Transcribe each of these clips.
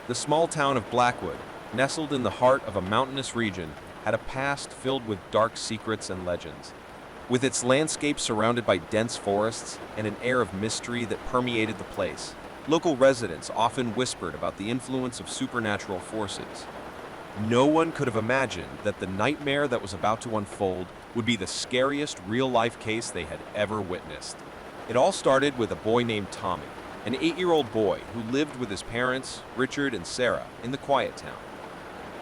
The small town of Blackwood, nestled in the heart of a mountainous region, had a past filled with dark secrets and legends. With its landscape surrounded by dense forests and an air of mystery that permeated the place, local residents often whispered about the influence of supernatural forces. No one could have imagined that the nightmare that was about to unfold would be the scariest real-life case they had ever witnessed. It all started with a boy named Tommy, an 8-year-old boy who lived with his parents, Richard and Sarah, in the quiet town.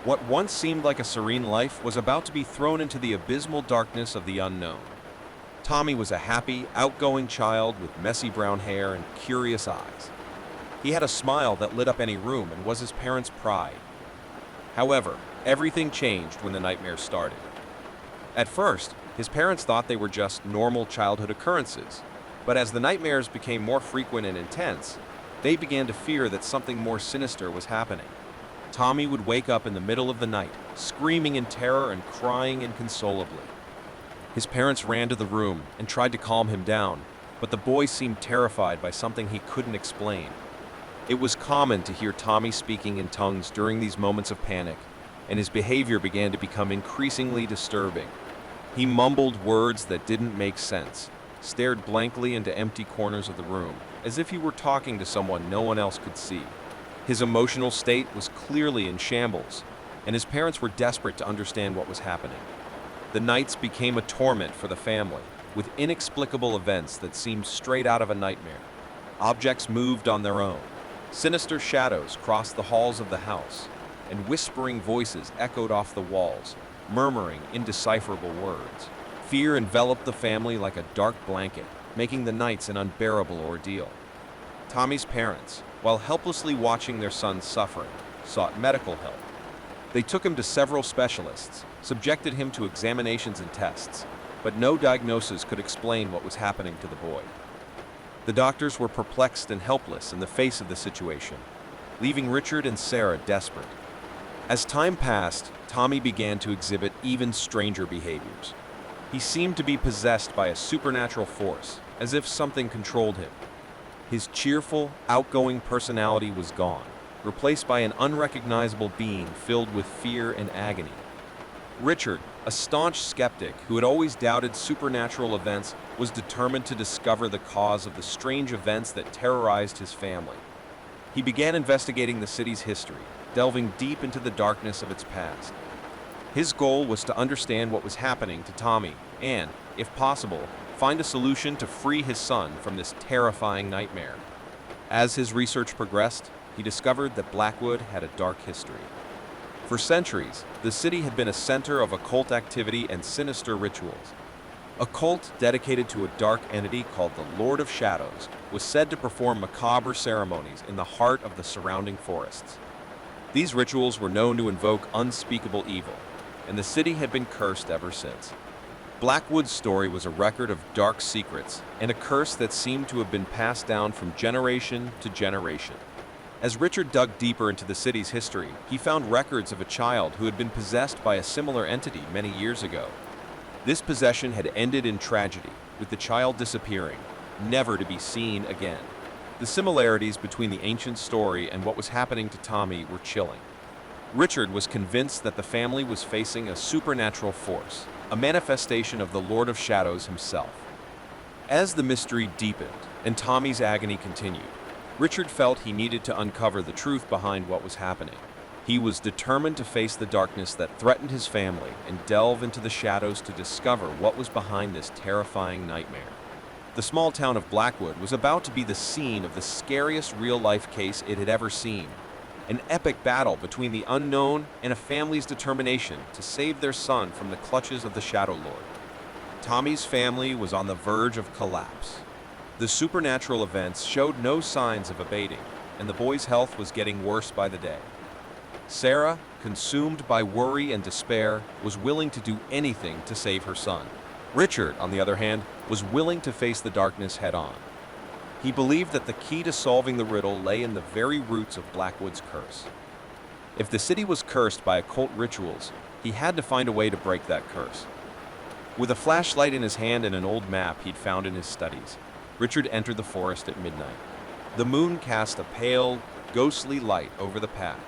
What once seemed like a serene life was about to be thrown into the abysmal darkness of the unknown. Tommy was a happy, outgoing child with messy brown hair and curious eyes. He had a smile that lit up any room and was his parents' pride. However, everything changed when the nightmare started. At first, his parents thought they were just normal childhood occurrences, but as the nightmares became more frequent and intense, they began to fear that something more sinister was happening. Tommy would wake up in the middle of the night, screaming in terror and crying inconsolably. His parents ran to the room and tried to calm him down, but the boy seemed terrified by something he couldn't explain. It was common to hear Tommy speaking in tongues during these moments of panic, and his behavior began to become increasingly disturbing. He mumbled words that didn't make sense, stared blankly into empty corners of the room, as if he were talking to someone no one else could see. His emotional state was clearly in shambles, and his parents were desperate to understand what was happening. The nights became a torment for the family, with inexplicable events that seemed straight out of a nightmare. Objects moved on their own. Sinister shadows crossed the halls of the house, and whispering voices echoed off the walls, murmuring indecipherable words. Fear enveloped the family like a dark blanket, making the nights an unbearable ordeal. Tommy's parents, while helplessly watching their son suffering, sought medical help. They took him to several specialists, subjected him to examinations and tests, but no diagnosis could explain what was happening to the boy. The doctors were perplexed and helpless in the face of the situation, leaving Richard and Sarah desperate. As time passed, Tommy began to exhibit even stranger behaviors. He seemed to be possessed by a supernatural force, as if something controlled him. His cheerful, outgoing personality was gone, replaced by an unrecognizable being filled with fear and agony. Richard, a staunch skeptic who had always doubted supernatural events, was determined to discover the cause of the strange events that terrorized his family. He began investigating the city's history, delving deep into the darkness of its past. His goal was to understand what was happening to Tommy and, if possible, find a solution to free his son from this terrifying nightmare. As his research progressed, he discovered that Blackwood had a dark history. For centuries, the city had been a center of occult activity and sinister rituals. A cult dedicated to a dark entity called the Lord of Shadows was said to perform macabre ceremonies in the heart of the surrounding forests. These rituals were known to invoke unspeakable evil, and the city had been cursed ever since. Blackwood's story was a record of dark secrets and a curse that seemed to have been passed down from generation to generation. As Richard dug deeper into the city's history, he found records of a child who had been possessed by a similar entity many years ago. This possession had ended in tragedy, with the child disappearing, never to be seen again. The similarities between the ancient story and what was happening to Tommy were chilling. Richard was convinced that the family was facing a supernatural force, a manifestation of the Lord of Shadows himself. As the mystery deepened and Tommy's agony continued, Richard felt he needed to uncover the truth behind what was happening. He was determined to face the darkness that threatened his family and delve into the shadows to discover what was behind this terrifying nightmare. The small town of Blackwood was about to be the scene of the scariest real-life case it had ever seen. An epic battle between the unknown and a family's determination to save their son from the clutches of the Shadow Lord. Tommy's family was on the verge of collapse. The supernatural events showed no signs of abating, and the boy's health was getting worse by the day. Sarah, consumed by worry and despair, was willing to do anything to save her son. Richard, on the other hand, was willing to face the darkness head-on. He believed that the key to solving the riddle lay in the very roots of Blackwood's curse. If the city was cursed by occult rituals, he had to find a way to break that curse. With a flashlight in his hand and an old map he'd found in his studies, Richard entered the forest at midnight. The moon cast a pale, ghostly light over the path,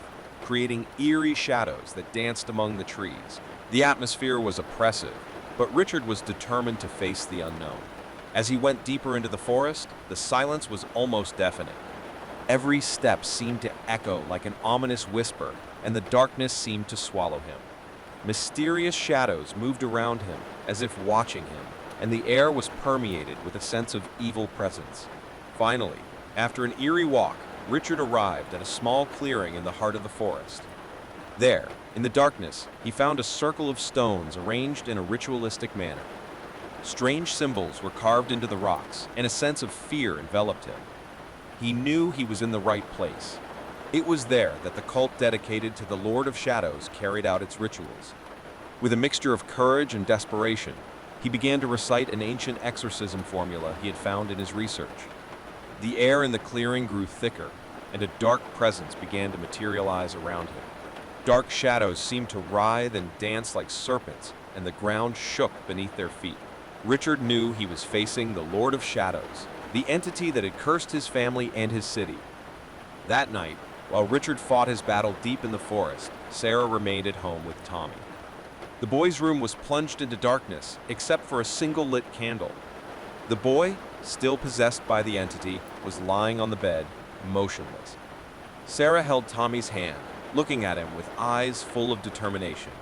creating eerie shadows that danced among the trees. The atmosphere was oppressive, but Richard was determined to face the unknown. As he went deeper into the forest, the silence was almost deafening. Every step seemed to echo like an ominous whisper, and the darkness seemed to swallow him. Mysterious shadows moved around him, as if watching him, and the air was permeated with a sense of evil presence. Finally, after an eerie walk, Richard arrived at a small clearing in the heart of the forest. There, in the darkness, he found a circle of stones arranged in a ritualistic manner. Strange symbols were carved into the rocks, and a sense of fear enveloped him. He knew he was in the right place. It was there that the cult dedicated to the Lord of Shadows carried out its rituals. With a mixture of courage and desperation, he began to recite an ancient exorcism formula he had found in his research. The air in the clearing grew thicker, and a dark presence began to materialize around him. Dark shadows seemed to writhe and dance like serpents, and the ground shook beneath their feet. Richard knew he was facing the Lord of Shadows, the entity that had cursed his family and his city. That night, while Richard fought his battle deep in the forest, Sarah remained at home with Tommy. The boy's room was plunged into darkness, except for a single lit candle. The boy, still possessed by the entity, was lying on the bed, motionless. Sarah held Tommy's hand, looking at him with eyes full of determination.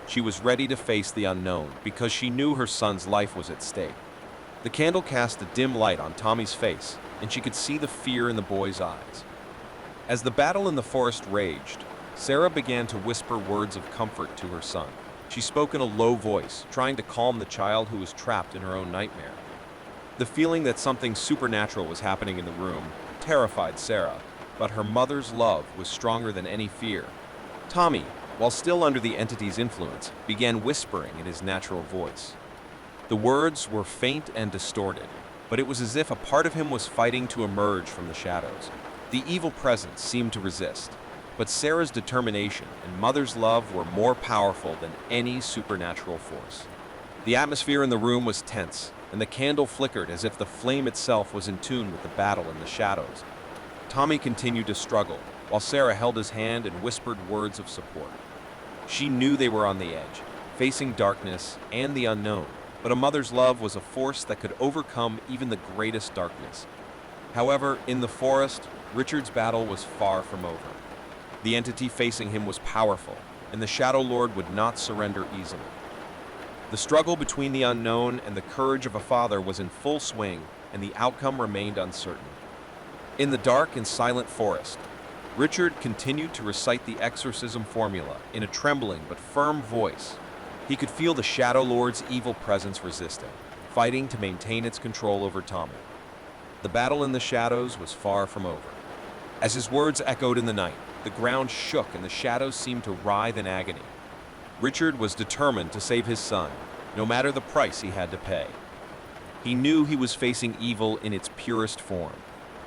She was ready to face the unknown because she knew her son's life was at stake. The candle cast a dim light on Tommy's face, and she could see the fear in the boy's eyes. As the battle in the forest raged, Sarah began to whisper words of comfort to her son. She spoke in a low voice, trying to calm the child who was trapped in her own nightmare. The feeling that something supernatural was happening in the room terrified Sarah, but her mother's love was stronger than any fear. Tommy, while still under the entity's influence, began whispering in his natural voice. The words were faint and distorted, but it was as if a part of him was fighting to emerge from the shadows. The evil presence seemed to resist, but Sarah's determination and mother's love were more powerful than any supernatural force. The atmosphere in the room was tense, and the candle flickered as if the flame itself was in tune with the battle in the shadows. Tommy continued to struggle, while Sarah held his hand and whispered words of support. She knew they were on the edge, facing darkness and the unknown, but a mother's love was a force that could overcome even the greatest darkness. However, in the forest, Richard's battle was far from over. The entity facing him was powerful, and the Shadow Lord would not surrender easily. The struggle between the unknown and the courage of a father was in full swing, and the outcome remained uncertain. In the dark and silent forest, Richard continued to recite the exorcism formula in a trembling but firm voice. He could feel the Shadow Lord's evil presence resisting, fighting to maintain its control over Tommy. The battle in the shadows was far from over. As his words echoed in the night, the ground shook and the shadows seemed to writhe in agony. Richard was determined to save his son, no matter the price he had to pay. He knew he was facing evil in its purest form,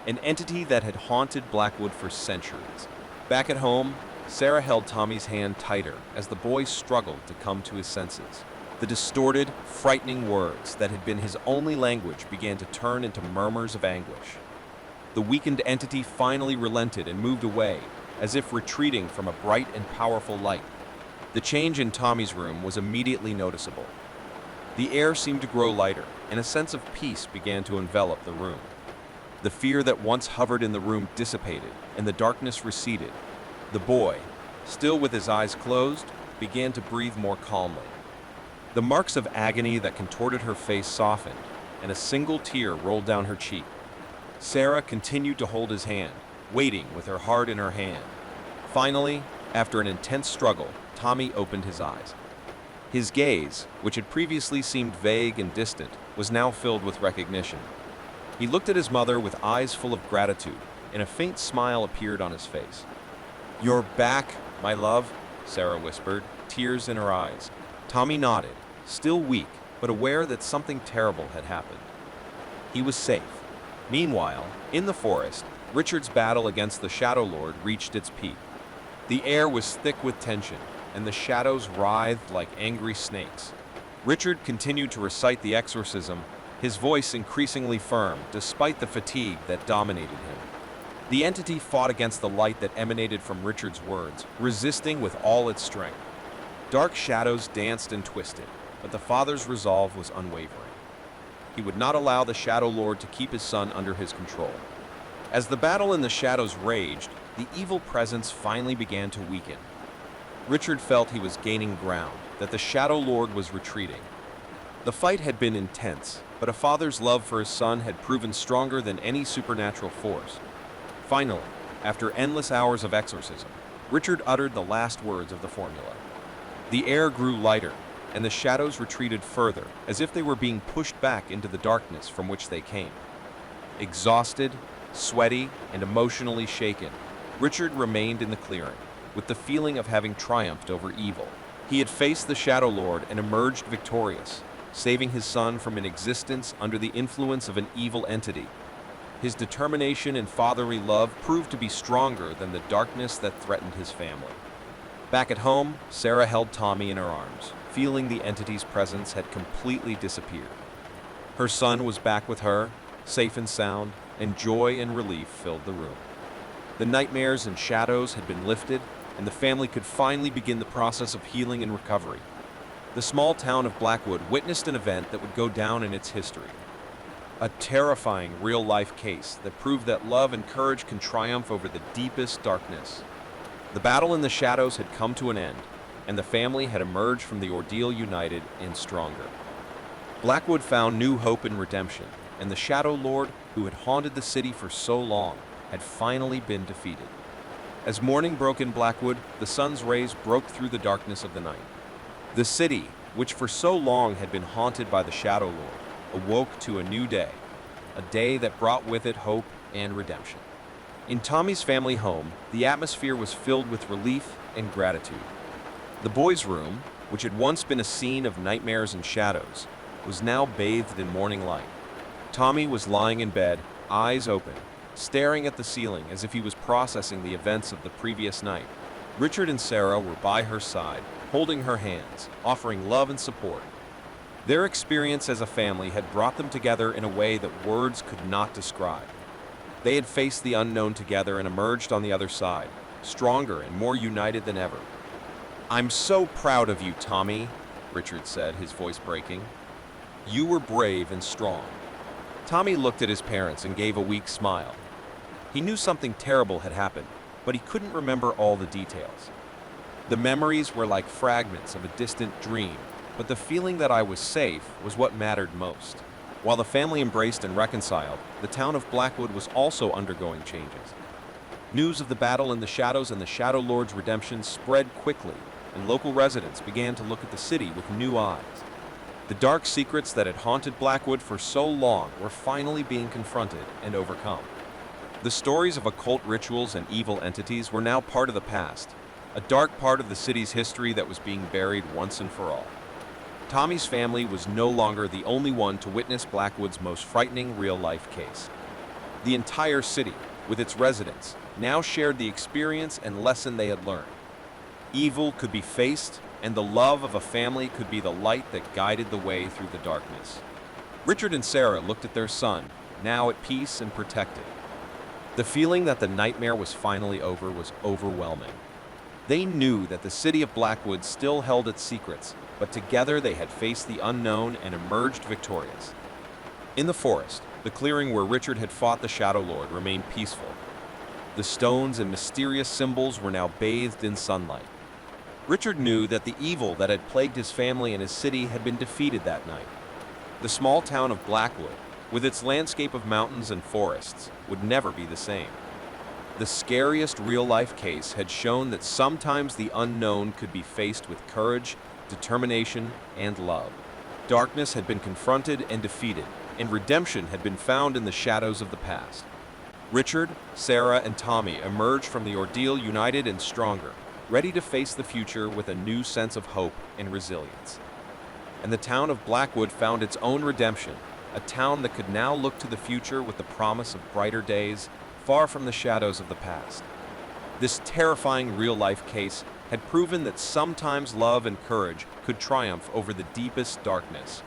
an entity that had haunted Blackwood for centuries. Back at home, Sarah held Tommy's hand tighter as the boy struggled to come to his senses. The distorted, frightening words that had been his only language began to turn into murmurs of anguish. The weakened entity finally relented and moved away, as if retreating from a bright and powerful light. The change in Tommy's room was immediately noticeable. The air seemed to grow lighter, and a sense of peace began to envelop the room. The fear that once hovered in the room dissipated, and the darkness receded. The boy, still with his eyes closed, began to breathe more calmly. The marks of agony that contorted her face softened, and a single tear rolled down her cheek. Sarah continued to hold his hand, waiting with her heart in her hand. Finally, after an intense struggle, Tommy opened his eyes. His gaze, which had previously seemed vague and distant, was now filled with recognition. He looked at his mother with eyes full of gratitude, and a faint smile appeared on his face. "You're back, my love," Sarah whispered, tears in her eyes. Tommy nodded, still weak, but aware that something terrible had happened. He was safe. Meanwhile, in the forest, Richard's battle against the Shadow Lord reached its peak. The air was thick with tension, and the shadows writhed like angry snakes. Richard continued to recite the exorcism, his voice increasingly firm despite the fatigue that dominated him. The entity fought against the light that emanated from Richard's words, resisting with all its strength. Dark shadows danced and twisted, but the father's resolve was unwavering. He would not allow the Shadow Lord to keep his son under his control. As the battle in the shadows raged, the evil presence finally began to weaken. Richard felt he was gaining ground, that the Shadow Lord was retreating. The fight had been intense, but a father's love for his son had proven stronger than any supernatural force. Finally, after endless hours of exorcism, Richard uttered the last words of the formula. The air grew lighter, and the shadows retreated further, as if they were being pushed back into the darkness from which they came. Exhausted, sweaty, and emotionally shaken, Richard remained in the clearing, with the feeling of having triumphed over evil. He had faced the Shadow Lord and emerged victorious, saving his son from an existence under the influence of an evil entity. His determination and fatherly love proved to be stronger than the darkness that threatened his family. Back at home, Sarah held Tommy in her arms, feeling the entity's presence had completely disappeared. Her son was back with her, safe and sound, and joy and relief filled the room. The nightmares and shadows had been lifted, and the family could finally begin the process of healing and recovery. The small town of Blackwood witnessed an event that would go down in its history. A terrifying real-life case that proved that love and courage can triumph over the deepest darkness. The battle in the shadows had come to an end, and the family had emerged from the ordeal united and stronger. Blackwood found new hope and redemption, and the Shadow Lord, who had haunted the city for so long, had finally been defeated. As morning broke in Blackwood, the sun's rays broke through the darkness of the night. The city, which for so long had been haunted by the Shadow Lord, awoke to a new day, a day that brought with it hope and redemption. In Tommy's family home, the atmosphere was filled with relief and gratitude. The boys' room, which had once been a scene of nightmares and shadows, was now bathed in morning light. Tommy was lying in bed, eyes open, staring at the ceiling as if he was processing the events of the previous night. Richard and Sarah were by her side, holding her hands, offering love and support. Their experience as a family had brought them together in a way that words could not describe. They had faced the unknown together and emerged on the other side, stronger and more united than ever. "I'm so proud of you, Tommy," Richard said, his voice breaking. "You were brave and strong." Tommy looked at his parents and gave a weak smile. He knew something terrible had happened, but he couldn't remember all the details. The memories were like fragments of a distant dream, but the feeling that I was safe was what mattered most. While the family embraced and reconciled, the town of Blackwood was also undergoing changes. News of the battle in the shadows and the Shadow Lord's redemption spread quickly, and local residents began to look at the city with new eyes. The dark secrets that had haunted Blackwood for so long were finally being confronted and overcome. The stories of occult rituals and evil entities were now part of the past, a dark part of the city's history that was being buried once and for all. Tommy's family was no longer the only one to witness Blackwood's most frightening real-life case. The entire city, with its residents, now shared the experience and lesson they had learned. Evil could be faced, and the love of a family could be the light that guided the way through the darkness. Richard and Sarah looked at their son, now at peace and protected. The feeling that the nightmare was finally over was overwhelming. They knew that the city of Blackwood still held its secrets, but together they had faced the unknown and emerged victorious. In the forest, the clearing where Richard had fought the Shadow Lord remained peaceful. The stones and mysterious symbols were now bathed in sunlight. Richard knew that the evil that had plagued his family and his city had been defeated that night. The small town of Blackwood, with its landscape of mountains and forests, would never be the same. The scariest real-life case had shown that sometimes the unknown could be faced with courage, determination, and love. Darkness had been confronted and defeated, and redemption had been found in the shadows of the past. Richard, Sarah, and Tommy emerged from the ordeal united and stronger, ready to face the future with a new sense of hope and resilience. And the town of Blackwood found its own redemption, a town that could now look to the future with the promise of brighter days, far from the shadows of the past. This terrifying real-life case had proven that sometimes love and courage could triumph over the deepest darkness,